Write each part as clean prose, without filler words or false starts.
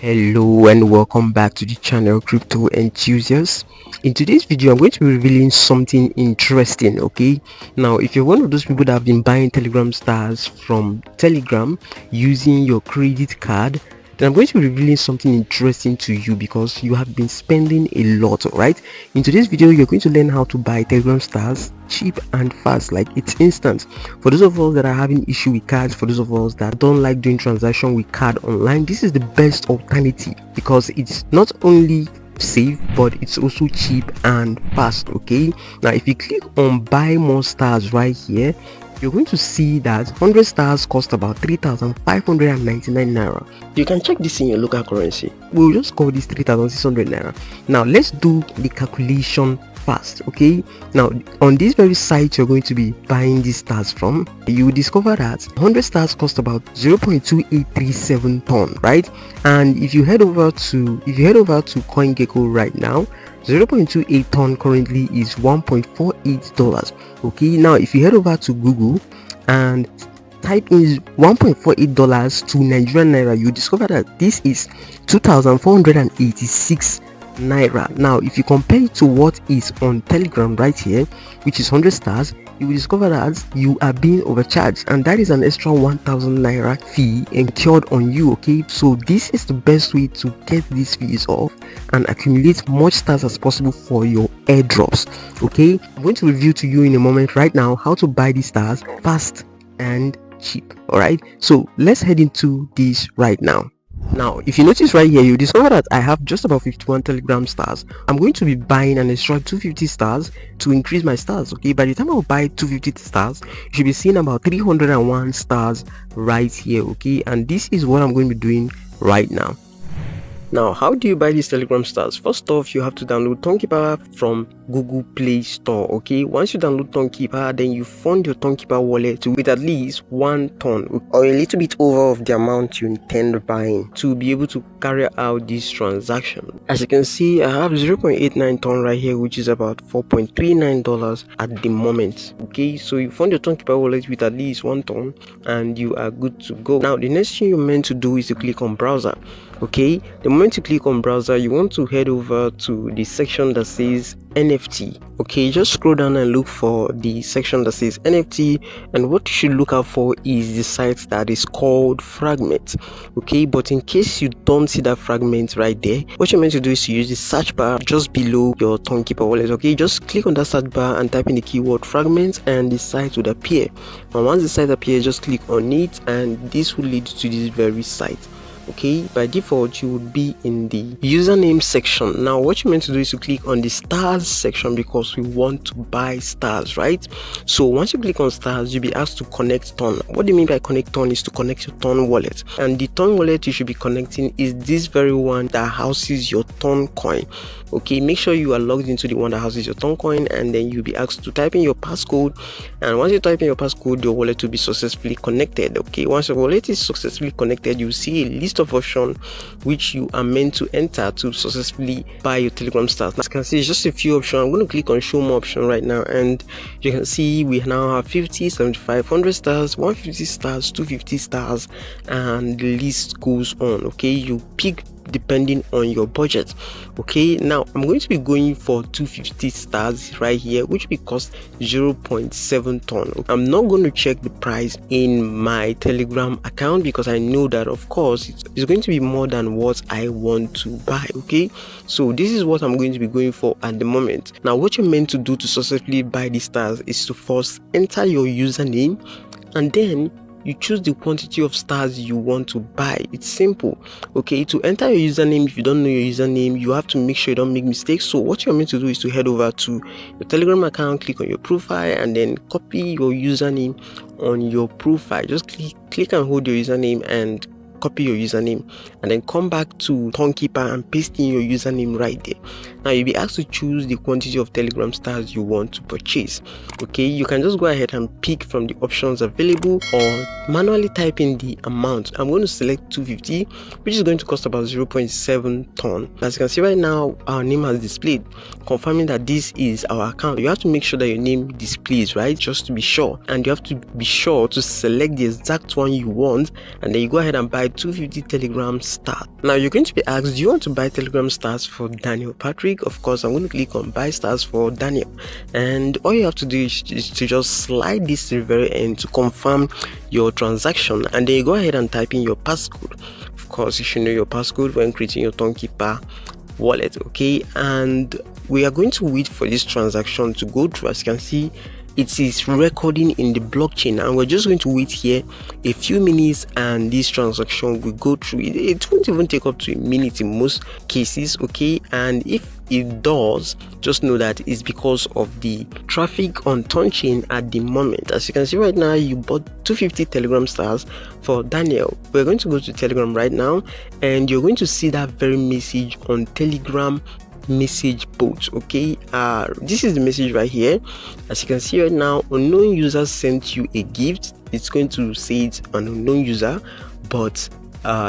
Hello and welcome back to the channel Crypto Enthusiasts. In today's video I'm going to be revealing something interesting. Okay, now if you're one of those people that have been buying Telegram stars from Telegram using your credit card, then I'm going to be revealing something interesting to you because you have been spending a lot. Right, in today's video you're going to learn how to buy Telegram stars cheap and fast, like it's instant. For those of us that are having issue with cards, for those of us that don't like doing transaction with card online, this is the best alternative because it's not only safe but it's also cheap and fast. Okay, now if you click on buy more stars right here, you're going to see that 100 stars cost about 3,599 naira. You can check this in your local currency. We'll just call this 3,600 naira. Now let's do the calculation fast. Okay, now on this very site you're going to be buying these stars from, you will discover that 100 stars cost about 0.2837 ton, right? And if you head over to CoinGecko right now, 0.28 ton currently is $1.48. Okay, now if you head over to Google and type in $1.48 to Nigerian naira, you discover that this is 2,486 naira. Now if you compare it to what is on Telegram right here, which is 100 stars, you will discover that you are being overcharged, and that is an extra 1,000 naira fee incurred on you. Okay, so this is the best way to get these fees off and accumulate much stars as possible for your airdrops. Okay, I'm going to review to you in a moment right now how to buy these stars fast and cheap. All right, so let's head into this right now. Now if you notice right here, you discover that I have just about 51 Telegram stars. I'm going to be buying an extra 250 stars to increase my stars. Okay, by the time I'll buy 250 stars, you should be seeing about 301 stars right here. Okay, and this is what I'm going to be doing right now. Now, how do you buy these Telegram stars? First off, you have to download Tonkeeper from Google Play Store. Okay, once you download Tonkeeper, then you fund your Tonkeeper wallet with at least 1 ton or a little bit over of the amount you intend buying to be able to carry out this transaction. As you can see, I have 0.89 ton right here, which is about $4.39 at the moment. Okay, so you fund your Tonkeeper wallet with at least 1 ton and you are good to go. Now, the next thing you're meant to do is to click on browser. Okay, the moment you click on browser, you want to head over to the section that says NFT. Okay, just scroll down and look for the section that says NFT, and what you should look out for is the site that is called Fragment. Okay, but in case you don't see that Fragment right there, what you're meant to do is to use the search bar just below your Tonkeeper wallet. Okay, just click on that search bar and type in the keyword Fragment and the site would appear. And once the site appears, just click on it and this will lead to this very site. Okay, by default you would be in the username section. Now what you're meant to do is to click on the stars section because we want to buy stars, right? So once you click on stars, you'll be asked to connect ton. What do you mean by connect ton is to connect your ton wallet, and the ton wallet you should be connecting is this very one that houses your ton coin. Okay, make sure you are logged into the one that houses your ton coin, and then you'll be asked to type in your passcode, and once you type in your passcode, your wallet will be successfully connected. Okay, once your wallet is successfully connected, you'll see a list of options which you are meant to enter to successfully buy your Telegram stars. As you can see, it's just a few options. I'm going to click on show more option right now, and you can see we now have 50, 75, 100 stars, 150 stars, 250 stars, and the list goes on. Okay, you pick depending on your budget. Okay, now I'm going to be going for 250 stars right here, which will cost 0.7 ton. I'm not going to check the price in my Telegram account because I know that of course it's going to be more than what I want to buy. Okay, so this is what I'm going to be going for at the moment. Now what you're meant to do to successfully buy these stars is to first enter your username, and then you choose the quantity of stars you want to buy. It's simple. Okay, to enter your username, if you don't know your username, you have to make sure you don't make mistakes. So what you're meant to do is to head over to your Telegram account, click on your profile, and then copy your username on your profile. Just click and hold your username and copy your username, and then come back to Tonkeeper and paste in your username right there. Now you'll be asked to choose the quantity of Telegram stars you want to purchase. Okay, you can just go ahead and pick from the options available or manually type in the amount. I'm going to select 250, which is going to cost about 0.7 ton. As you can see right now, our name has displayed, confirming that this is our account. You have to make sure that your name displays, right, just to be sure, and you have to be sure to select the exact one you want, and then you go ahead and buy buy 250 Telegram stars. Now you're going to be asked, do you want to buy Telegram stars for Daniel Patrick? Of course, I'm going to click on buy stars for Daniel, and all you have to do is to just slide this to the very end to confirm your transaction, and then you go ahead and type in your passcode. Of course, you should know your passcode when creating your Tonkeeper wallet. Okay, and we are going to wait for this transaction to go through. As you can see, it is recording in the blockchain, and we're just going to wait here a few minutes and this transaction will go through. It won't even take up to a minute in most cases. Okay, and if it does, just know that it's because of the traffic on Tonchain at the moment. As you can see right now, you bought 250 Telegram stars for Daniel. We're going to go to Telegram right now, and you're going to see that very message on Telegram message boat. Okay, this is the message right here. As you can see right now, unknown user sent you a gift. It's going to say it's an unknown user, but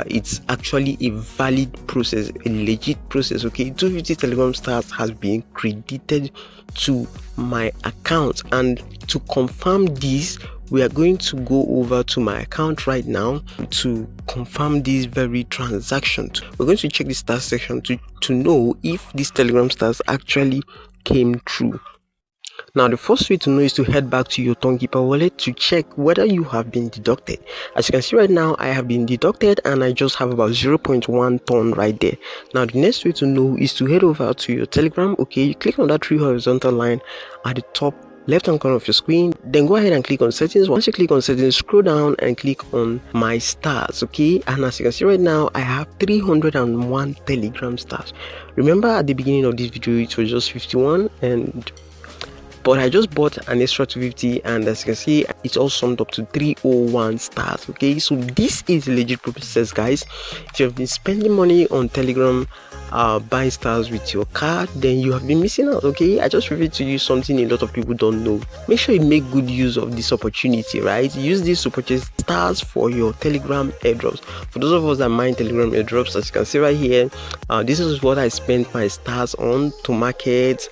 it's actually a valid process, a legit process. Okay, 250 Telegram stars has been credited to my account, and to confirm this, we are going to go over to my account right now to confirm this very transaction. We're going to check the stars section to know if these Telegram stars actually came true. Now, the first way to know is to head back to your Tonkeeper wallet to check whether you have been deducted. As you can see right now, I have been deducted and I just have about 0.1 ton right there. Now, the next way to know is to head over to your Telegram. Okay, you click on that three horizontal line at the top left hand corner of your screen, then go ahead and click on settings. Once you click on settings, scroll down and click on my stars. Okay, and as you can see right now, I have 301 Telegram stars. Remember at the beginning of this video it was just 51, but I just bought an extra 250, and as you can see, it's all summed up to 301 stars. Okay, so this is a legit process, guys. If you have been spending money on Telegram buying stars with your card, then you have been missing out. Okay, I just revealed to you something a lot of people don't know. Make sure you make good use of this opportunity, right? Use this to purchase stars for your Telegram airdrops. For those of us that mine Telegram airdrops, as you can see right here, this is what I spent my stars on to market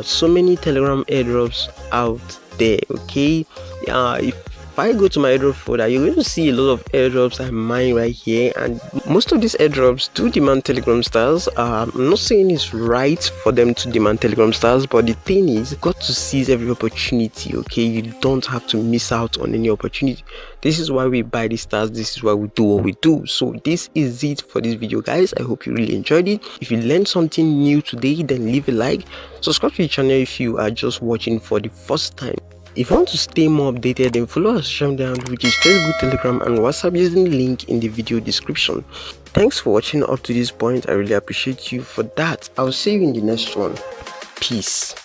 so many Telegram airdrops out there. Okay, if I go to my airdrop folder, you're going to see a lot of airdrops I mine right here, and most of these airdrops do demand Telegram stars. I'm not saying it's right for them to demand Telegram stars, but the thing is, you've got to seize every opportunity. Okay, you don't have to miss out on any opportunity. This is why we buy these stars. This is why we do what we do. So this is it for this video, guys. I hope you really enjoyed it. If you learned something new today, then leave a like, subscribe to the channel if you are just watching for the first time. If you want to stay more updated, then follow our social media handle, which is Facebook, Telegram, and WhatsApp, using the link in the video description. Thanks for watching up to this point. I really appreciate you for that. I'll see you in the next one. Peace.